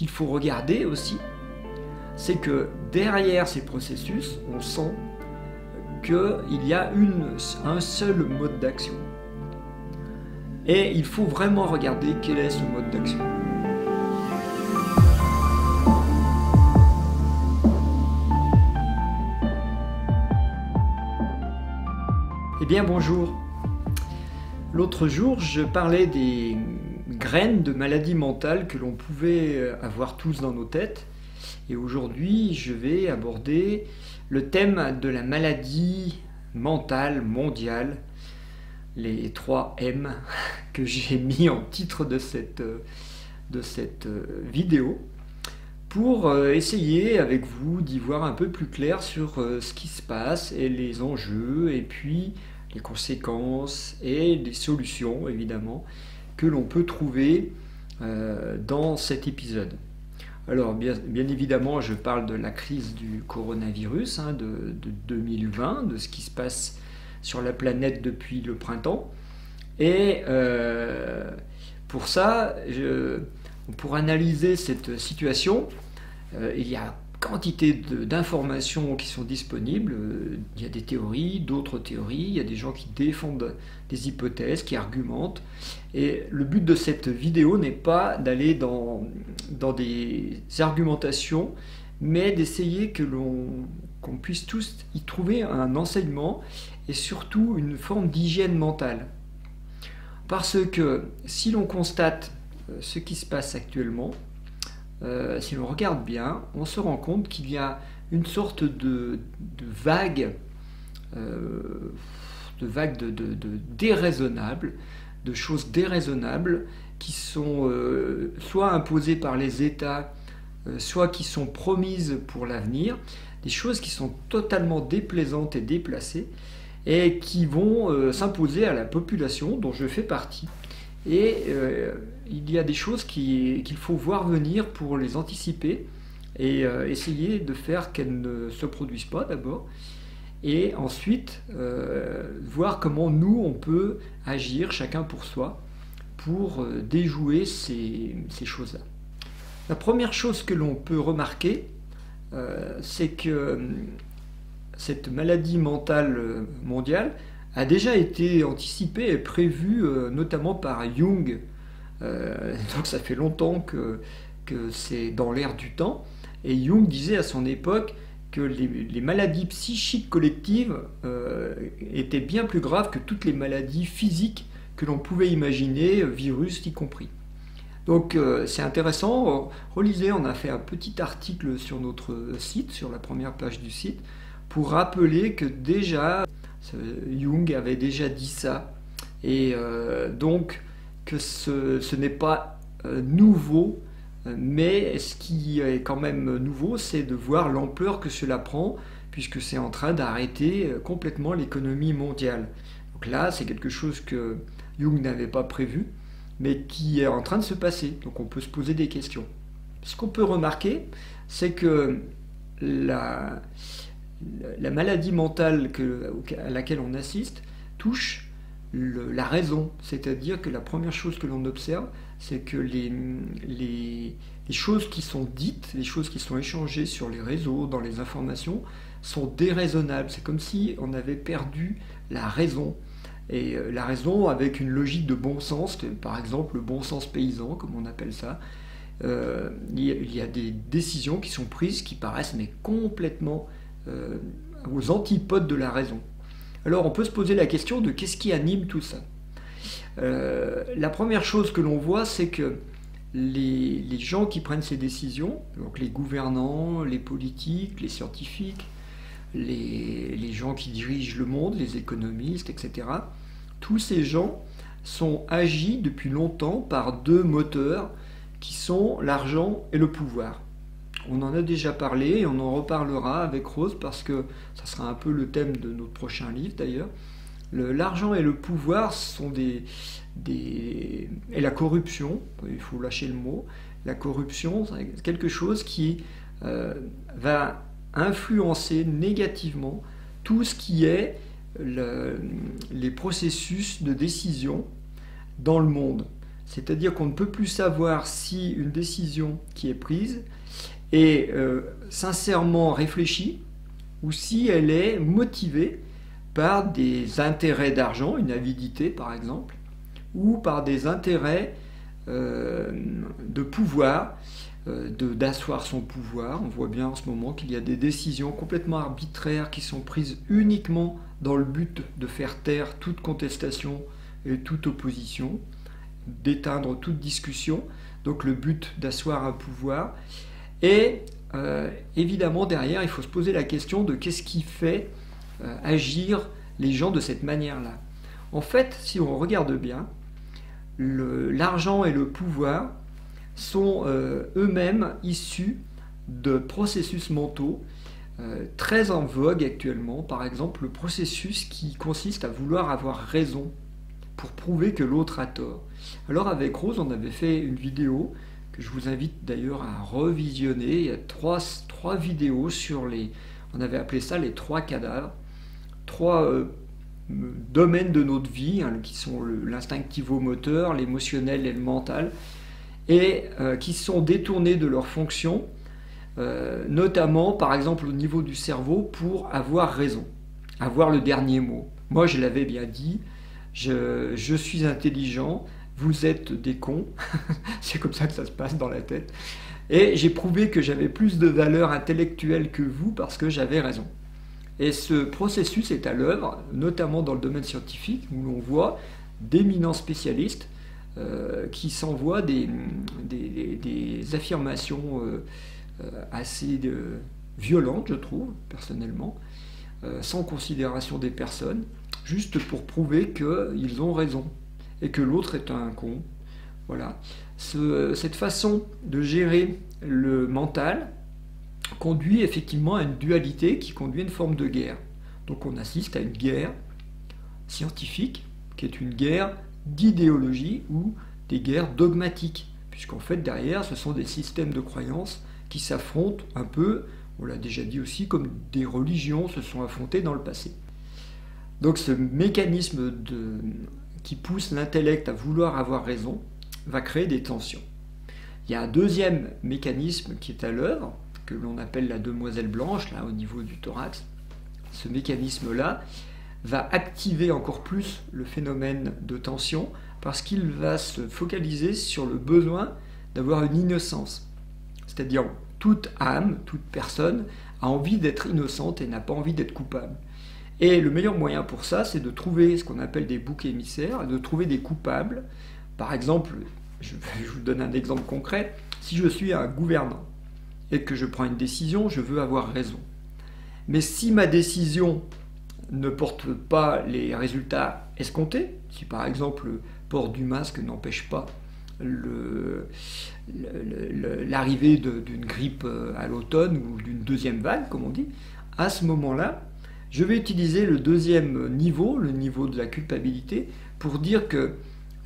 qu'il faut regarder aussi, c'est que derrière ces processus, on sent qu'il y a un seul mode d'action. Et il faut vraiment regarder quel est ce mode d'action. Eh bien bonjour. L'autre jour, je parlais des graines de maladies mentales que l'on pouvait avoir tous dans nos têtes. Et aujourd'hui, je vais aborder le thème de la maladie mentale mondiale, les 3 M que j'ai mis en titre de cette vidéo, pour essayer avec vous d'y voir un peu plus clair sur ce qui se passe et les enjeux, et puis les conséquences et les solutions, évidemment, que l'on peut trouver dans cet épisode. Alors, bien évidemment, je parle de la crise du coronavirus de 2020, de ce qui se passe sur la planète depuis le printemps. Et pour ça, pour analyser cette situation, il y a quantité d'informations qui sont disponibles. Il y a des théories, d'autres théories, il y a des gens qui défendent des hypothèses, qui argumentent. Et le but de cette vidéo n'est pas d'aller dans des argumentations, mais d'essayer qu'on puisse tous y trouver un enseignement et surtout une forme d'hygiène mentale. Parce que si l'on constate ce qui se passe actuellement, si l'on regarde bien, on se rend compte qu'il y a une sorte de vague, déraisonnables, de choses déraisonnables qui sont soit imposées par les États, soit qui sont promises pour l'avenir, des choses qui sont totalement déplaisantes et déplacées et qui vont s'imposer à la population dont je fais partie. Et il y a des choses qu'il faut voir venir pour les anticiper et essayer de faire qu'elles ne se produisent pas d'abord, et ensuite voir comment nous on peut agir chacun pour soi pour déjouer ces choses-là. La première chose que l'on peut remarquer, c'est que cette maladie mentale mondiale a déjà été anticipée et prévue notamment par Jung. Donc ça fait longtemps que c'est dans l'air du temps. Et Jung disait à son époque que les maladies psychiques collectives étaient bien plus graves que toutes les maladies physiques que l'on pouvait imaginer, virus y compris. Donc c'est intéressant, relisez, on a fait un petit article sur notre site, sur la première page du site, pour rappeler que déjà Jung avait déjà dit ça, et donc que ce n'est pas nouveau, mais ce qui est quand même nouveau, c'est de voir l'ampleur que cela prend, puisque c'est en train d'arrêter complètement l'économie mondiale. Donc là, c'est quelque chose que Jung n'avait pas prévu, mais qui est en train de se passer. Donc on peut se poser des questions. Ce qu'on peut remarquer, c'est que la maladie mentale à laquelle on assiste touche la raison. C'est-à-dire que la première chose que l'on observe, c'est que les choses qui sont dites, les choses qui sont échangées sur les réseaux, dans les informations, sont déraisonnables. C'est comme si on avait perdu la raison. Et la raison avec une logique de bon sens, par exemple le bon sens paysan, comme on appelle ça. Il y a des décisions qui sont prises qui paraissent mais complètement aux antipodes de la raison. Alors on peut se poser la question de qu'est-ce qui anime tout ça. La première chose que l'on voit, c'est que les gens qui prennent ces décisions, donc les gouvernants, les politiques, les scientifiques, les gens qui dirigent le monde, les économistes, etc., tous ces gens sont agis depuis longtemps par 2 moteurs qui sont l'argent et le pouvoir. On en a déjà parlé et on en reparlera avec Rose parce que ça sera un peu le thème de notre prochain livre d'ailleurs. L'argent et le pouvoir sont et la corruption, il faut lâcher le mot, la corruption, c'est quelque chose qui va influencer négativement tout ce qui est les processus de décision dans le monde. C'est-à-dire qu'on ne peut plus savoir si une décision qui est prise est sincèrement réfléchie ou si elle est motivée par des intérêts d'argent, une avidité par exemple, ou par des intérêts de pouvoir, d'asseoir son pouvoir. On voit bien en ce moment qu'il y a des décisions complètement arbitraires qui sont prises uniquement dans le but de faire taire toute contestation et toute opposition, d'éteindre toute discussion, donc le but d'asseoir un pouvoir. Et évidemment derrière il faut se poser la question de qu'est-ce qui fait agir les gens de cette manière-là. En fait, si on regarde bien, l'argent et le pouvoir sont eux-mêmes issus de processus mentaux très en vogue actuellement. Par exemple, le processus qui consiste à vouloir avoir raison pour prouver que l'autre a tort. Alors avec Rose, on avait fait une vidéo que je vous invite d'ailleurs à revisionner. Il y a trois vidéos sur on avait appelé ça les 3 cadavres, 3 domaines de notre vie, hein, qui sont l'instinctivo-moteur, l'émotionnel et le mental, et qui sont détournés de leur fonction, notamment par exemple au niveau du cerveau pour avoir raison, avoir le dernier mot. Moi je l'avais bien dit, je suis intelligent, vous êtes des cons, c'est comme ça que ça se passe dans la tête, et j'ai prouvé que j'avais plus de valeur intellectuelle que vous parce que j'avais raison. Et ce processus est à l'œuvre, notamment dans le domaine scientifique, où l'on voit d'éminents spécialistes qui s'envoient des affirmations assez violentes, je trouve, personnellement, sans considération des personnes, juste pour prouver qu'ils ont raison et que l'autre est un con. Voilà. Cette façon de gérer le mental conduit effectivement à une dualité qui conduit à une forme de guerre. Donc on assiste à une guerre scientifique, qui est une guerre d'idéologie ou des guerres dogmatiques, puisqu'en fait derrière ce sont des systèmes de croyances qui s'affrontent un peu, on l'a déjà dit aussi, comme des religions se sont affrontées dans le passé. Donc ce mécanisme qui pousse l'intellect à vouloir avoir raison va créer des tensions. Il y a un deuxième mécanisme qui est à l'œuvre, que l'on appelle la demoiselle blanche, là au niveau du thorax. Ce mécanisme-là va activer encore plus le phénomène de tension parce qu'il va se focaliser sur le besoin d'avoir une innocence. C'est-à-dire toute âme, toute personne a envie d'être innocente et n'a pas envie d'être coupable. Et le meilleur moyen pour ça, c'est de trouver ce qu'on appelle des boucs émissaires, de trouver des coupables. Par exemple, je vous donne un exemple concret, si je suis un gouvernant et que je prends une décision, je veux avoir raison. Mais si ma décision ne porte pas les résultats escomptés, si par exemple le port du masque n'empêche pas l'arrivée d'une grippe à l'automne ou d'une deuxième vague, comme on dit, à ce moment-là, je vais utiliser le deuxième niveau, le niveau de la culpabilité, pour dire que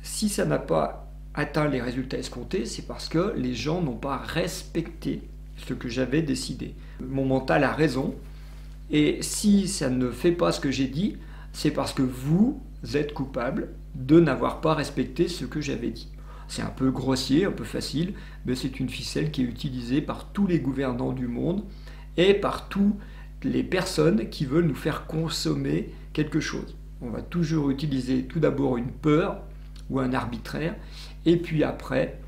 si ça n'a pas atteint les résultats escomptés, c'est parce que les gens n'ont pas respecté ce que j'avais décidé. Mon mental a raison, et si ça ne fait pas ce que j'ai dit, c'est parce que vous êtes coupable de n'avoir pas respecté ce que j'avais dit. C'est un peu grossier, un peu facile, mais c'est une ficelle qui est utilisée par tous les gouvernants du monde et par toutes les personnes qui veulent nous faire consommer quelque chose. On va toujours utiliser tout d'abord une peur ou un arbitraire, et puis après,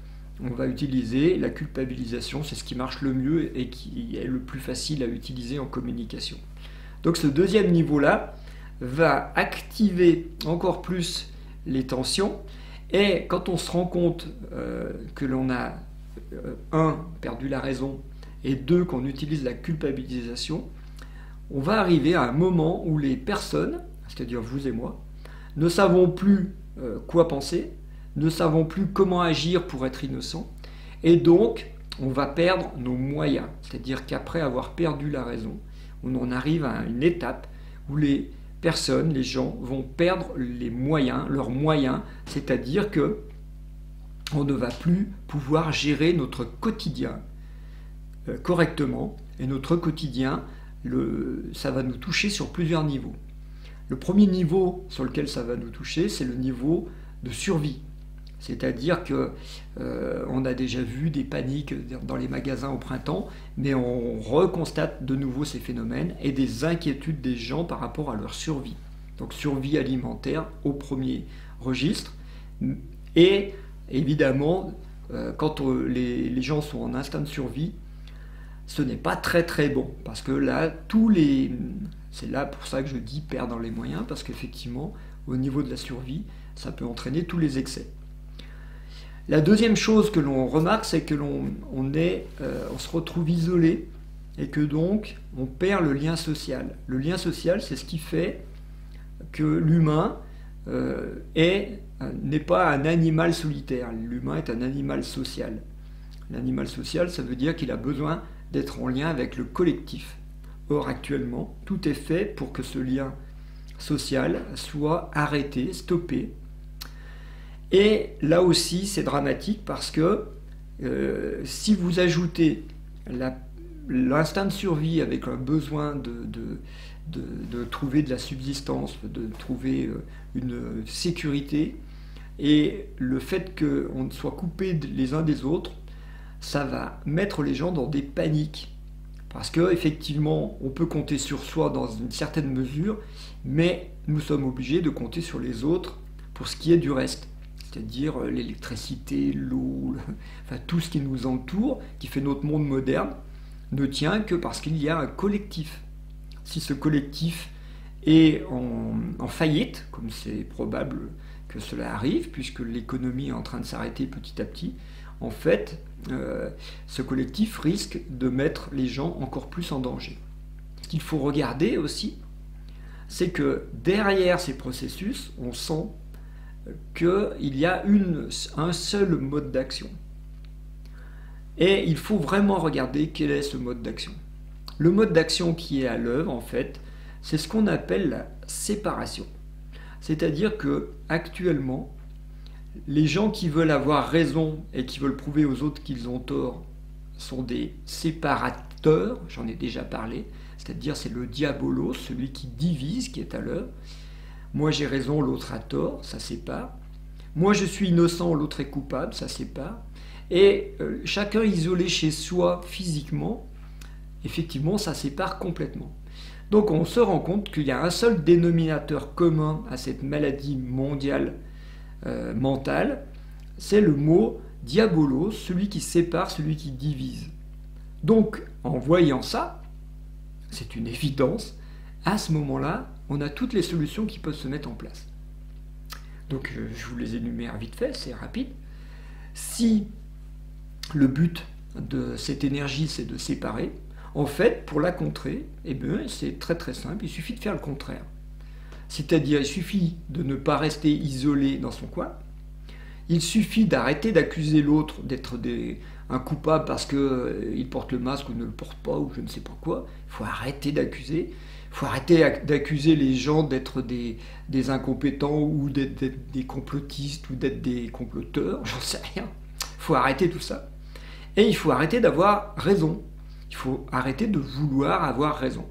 on va utiliser la culpabilisation, c'est ce qui marche le mieux et qui est le plus facile à utiliser en communication. Donc ce deuxième niveau-là va activer encore plus les tensions, et quand on se rend compte que l'on a, perdu la raison, et 2, qu'on utilise la culpabilisation, on va arriver à un moment où les personnes, c'est-à-dire vous et moi, ne savons plus quoi penser, ne savons plus comment agir pour être innocent, et donc on va perdre nos moyens. C'est-à-dire qu'après avoir perdu la raison, on en arrive à une étape où les personnes, les gens vont perdre les moyens, leurs moyens, c'est-à-dire que on ne va plus pouvoir gérer notre quotidien correctement, et notre quotidien, ça va nous toucher sur plusieurs niveaux. Le premier niveau sur lequel ça va nous toucher, c'est le niveau de survie. C'est-à-dire que on a déjà vu des paniques dans les magasins au printemps, mais on reconstate de nouveau ces phénomènes et des inquiétudes des gens par rapport à leur survie. Donc survie alimentaire au premier registre. Et évidemment, quand les gens sont en instinct de survie, ce n'est pas très très bon. Parce que là, c'est là pour ça que je dis perdre les moyens, parce qu'effectivement, au niveau de la survie, ça peut entraîner tous les excès. La deuxième chose que l'on remarque, c'est que on se retrouve isolé et que donc on perd le lien social. Le lien social, c'est ce qui fait que l'humain n'est pas un animal solitaire. L'humain est un animal social. L'animal social, ça veut dire qu'il a besoin d'être en lien avec le collectif. Or, actuellement, tout est fait pour que ce lien social soit arrêté, stoppé. Et là aussi, c'est dramatique parce que si vous ajoutez l'instinct de survie avec un besoin de trouver de la subsistance, de trouver une sécurité, et le fait qu'on soit coupé les uns des autres, ça va mettre les gens dans des paniques. Parce qu'effectivement, on peut compter sur soi dans une certaine mesure, mais nous sommes obligés de compter sur les autres pour ce qui est du reste. C'est-à-dire l'électricité, l'eau, enfin tout ce qui nous entoure, qui fait notre monde moderne, ne tient que parce qu'il y a un collectif. Si ce collectif est en faillite, comme c'est probable que cela arrive, puisque l'économie est en train de s'arrêter petit à petit, en fait, ce collectif risque de mettre les gens encore plus en danger. Ce qu'il faut regarder aussi, c'est que derrière ces processus, on sent qu'il y a un seul mode d'action. Et il faut vraiment regarder quel est ce mode d'action. Le mode d'action qui est à l'œuvre, en fait, c'est ce qu'on appelle la séparation. C'est-à-dire que actuellement, les gens qui veulent avoir raison et qui veulent prouver aux autres qu'ils ont tort sont des séparateurs, j'en ai déjà parlé, c'est-à-dire c'est le diabolos, celui qui divise, qui est à l'œuvre. Moi j'ai raison, l'autre a tort, ça sépare. Moi je suis innocent, l'autre est coupable, ça sépare. Et chacun isolé chez soi physiquement, effectivement ça sépare complètement. Donc on se rend compte qu'il y a un seul dénominateur commun à cette maladie mondiale mentale, c'est le mot diabolos, celui qui sépare, celui qui divise. Donc en voyant ça, c'est une évidence, à ce moment-là, on a toutes les solutions qui peuvent se mettre en place. Donc je vous les énumère vite fait, c'est rapide. Si le but de cette énergie c'est de séparer, en fait pour la contrer, eh bien, c'est très très simple, il suffit de faire le contraire. C'est-à-dire il suffit de ne pas rester isolé dans son coin, il suffit d'arrêter d'accuser l'autre d'être un coupable parce qu'il porte le masque ou ne le porte pas ou je ne sais pas quoi. Il faut arrêter d'accuser. Il faut arrêter d'accuser les gens d'être des incompétents ou d'être des complotistes ou d'être des comploteurs, j'en sais rien. Il faut arrêter tout ça. Et il faut arrêter d'avoir raison. Il faut arrêter de vouloir avoir raison.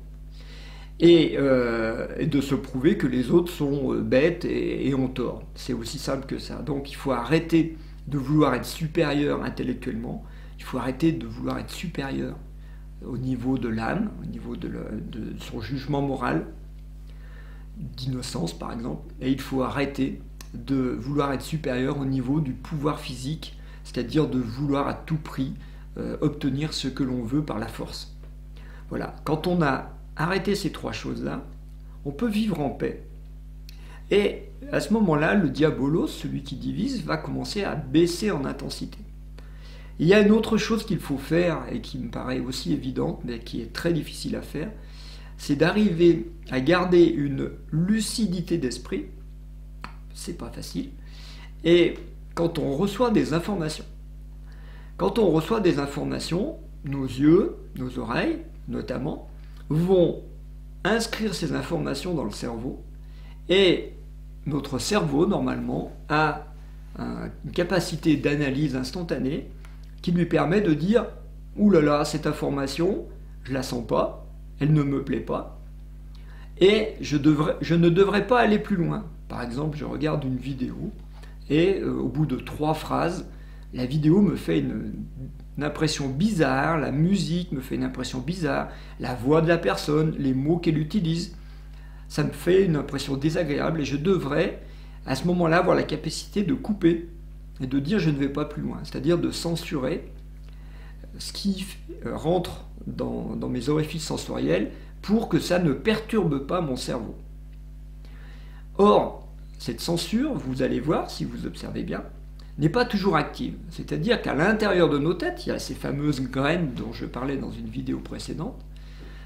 Et de se prouver que les autres sont bêtes et ont tort. C'est aussi simple que ça. Donc il faut arrêter de vouloir être supérieur intellectuellement. Il faut arrêter de vouloir être supérieur au niveau de l'âme, au niveau de son jugement moral, d'innocence par exemple. Et il faut arrêter de vouloir être supérieur au niveau du pouvoir physique, c'est-à-dire de vouloir à tout prix obtenir ce que l'on veut par la force. Voilà. Quand on a arrêté ces trois choses-là, on peut vivre en paix. Et à ce moment-là, le diabolos, celui qui divise, va commencer à baisser en intensité. Il y a une autre chose qu'il faut faire, et qui me paraît aussi évidente, mais qui est très difficile à faire, c'est d'arriver à garder une lucidité d'esprit. C'est pas facile. Et quand on reçoit des informations, nos yeux, nos oreilles, notamment, vont inscrire ces informations dans le cerveau, et notre cerveau, normalement, a une capacité d'analyse instantanée qui lui permet de dire « Ouh là là, cette information, je la sens pas, elle ne me plaît pas, et je ne devrais pas aller plus loin. » Par exemple, je regarde une vidéo, et au bout de 3 phrases, la vidéo me fait une impression bizarre, la musique me fait une impression bizarre, la voix de la personne, les mots qu'elle utilise, ça me fait une impression désagréable et je devrais à ce moment-là avoir la capacité de couper et de dire je ne vais pas plus loin, c'est-à-dire de censurer ce qui rentre dans mes orifices sensoriels pour que ça ne perturbe pas mon cerveau. Or, cette censure, vous allez voir si vous observez bien, n'est pas toujours active. C'est-à-dire qu'à l'intérieur de nos têtes, il y a ces fameuses graines dont je parlais dans une vidéo précédente,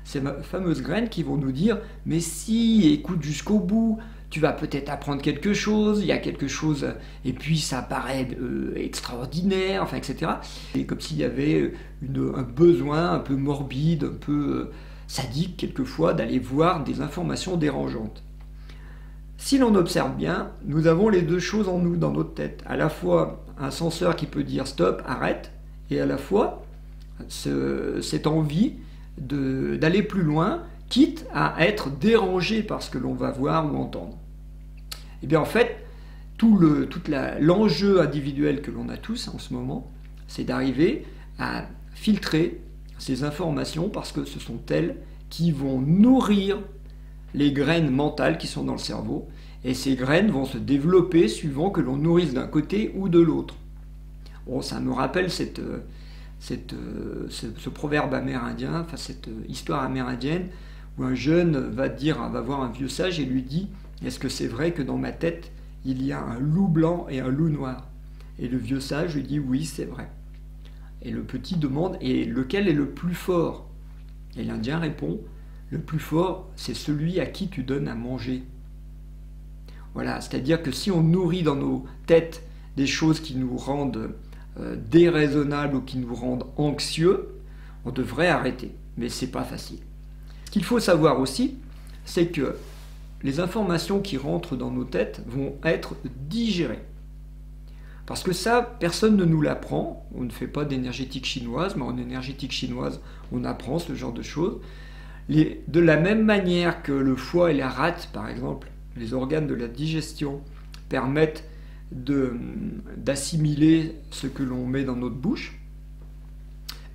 ces fameuses graines qui vont nous dire « mais si, écoute jusqu'au bout, tu vas peut-être apprendre quelque chose, il y a quelque chose, et puis ça paraît extraordinaire, enfin, etc. » Et comme s'il y avait un besoin un peu morbide, un peu sadique quelquefois, d'aller voir des informations dérangeantes. Si l'on observe bien, nous avons les deux choses en nous, dans notre tête. À la fois un censeur qui peut dire stop, arrête, et à la fois cette envie d'aller plus loin, quitte à être dérangé par ce que l'on va voir ou entendre. Et bien en fait, l'enjeu individuel que l'on a tous en ce moment, c'est d'arriver à filtrer ces informations parce que ce sont elles qui vont nourrir les graines mentales qui sont dans le cerveau, et ces graines vont se développer suivant que l'on nourrisse d'un côté ou de l'autre. Bon, ça me rappelle ce proverbe amérindien, enfin cette histoire amérindienne, où un jeune va voir un vieux sage et lui dit « Est-ce que c'est vrai que dans ma tête, il y a un loup blanc et un loup noir ?» Et le vieux sage lui dit « Oui, c'est vrai. » Et le petit demande « Et lequel est le plus fort ?» Et l'Indien répond « Le plus fort, c'est celui à qui tu donnes à manger. » Voilà, c'est-à-dire que si on nourrit dans nos têtes des choses qui nous rendent déraisonnables ou qui nous rendent anxieux, on devrait arrêter. Mais c'est pas facile. Ce qu'il faut savoir aussi, c'est que les informations qui rentrent dans nos têtes vont être digérées. Parce que ça, personne ne nous l'apprend. On ne fait pas d'énergétique chinoise, mais en énergétique chinoise, on apprend ce genre de choses. De la même manière que le foie et la rate, par exemple, les organes de la digestion permettent d'assimiler ce que l'on met dans notre bouche,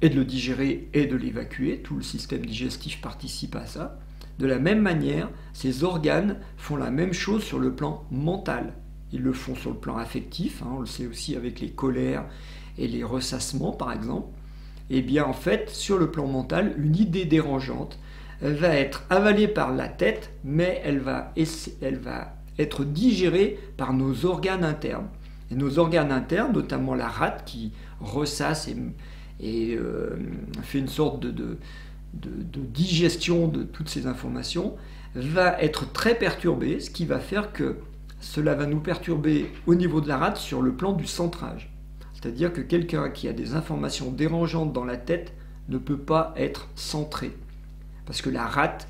et de le digérer et de l'évacuer, tout le système digestif participe à ça. De la même manière, ces organes font la même chose sur le plan mental. Ils le font sur le plan affectif, on le sait aussi avec les colères et les ressassements par exemple. Et bien en fait, sur le plan mental, une idée dérangeante va être avalée par la tête, mais elle va être digérée par nos organes internes. Et nos organes internes, notamment la rate qui ressasse et fait une sorte de digestion de toutes ces informations, va être très perturbée, ce qui va faire que cela va nous perturber au niveau de la rate sur le plan du centrage. C'est-à-dire que quelqu'un qui a des informations dérangeantes dans la tête ne peut pas être centré. Parce que la rate,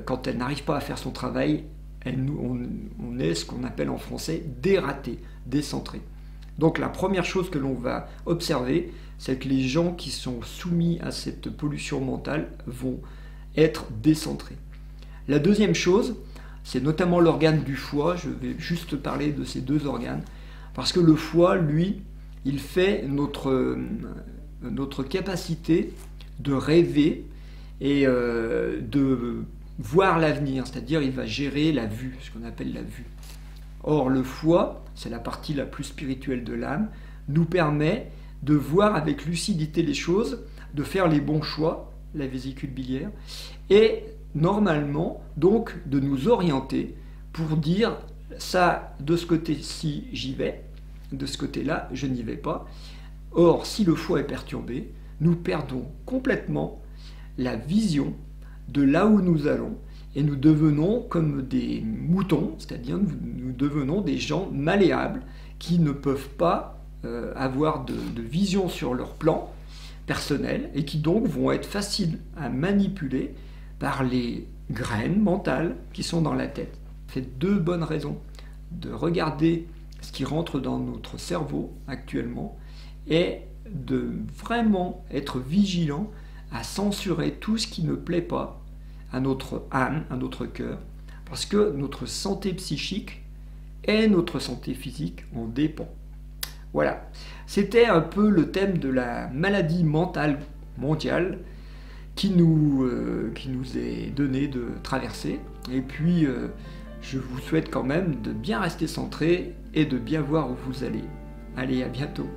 quand elle n'arrive pas à faire son travail, on est ce qu'on appelle en français dératé, décentré. Donc la première chose que l'on va observer, c'est que les gens qui sont soumis à cette pollution mentale vont être décentrés. La deuxième chose, c'est notamment l'organe du foie. Je vais juste parler de ces deux organes, parce que le foie, lui, il fait notre capacité de rêver et de voir l'avenir, c'est-à-dire il va gérer la vue, ce qu'on appelle la vue. Or, le foie, c'est la partie la plus spirituelle de l'âme, nous permet de voir avec lucidité les choses, de faire les bons choix, la vésicule biliaire, et normalement, donc, de nous orienter pour dire ça, de ce côté-ci, j'y vais, de ce côté-là, je n'y vais pas. Or, si le foie est perturbé, nous perdons complètement la vision de là où nous allons et nous devenons comme des moutons, c'est-à-dire nous devenons des gens malléables qui ne peuvent pas avoir de vision sur leur plan personnel et qui donc vont être faciles à manipuler par les graines mentales qui sont dans la tête. C'est deux bonnes raisons de regarder ce qui rentre dans notre cerveau actuellement et de vraiment être vigilant à censurer tout ce qui ne plaît pas à notre âme, à notre cœur, parce que notre santé psychique et notre santé physique en dépend. Voilà, c'était un peu le thème de la maladie mentale mondiale qui nous est donné de traverser. Et puis, je vous souhaite quand même de bien rester centré et de bien voir où vous allez. Allez, à bientôt.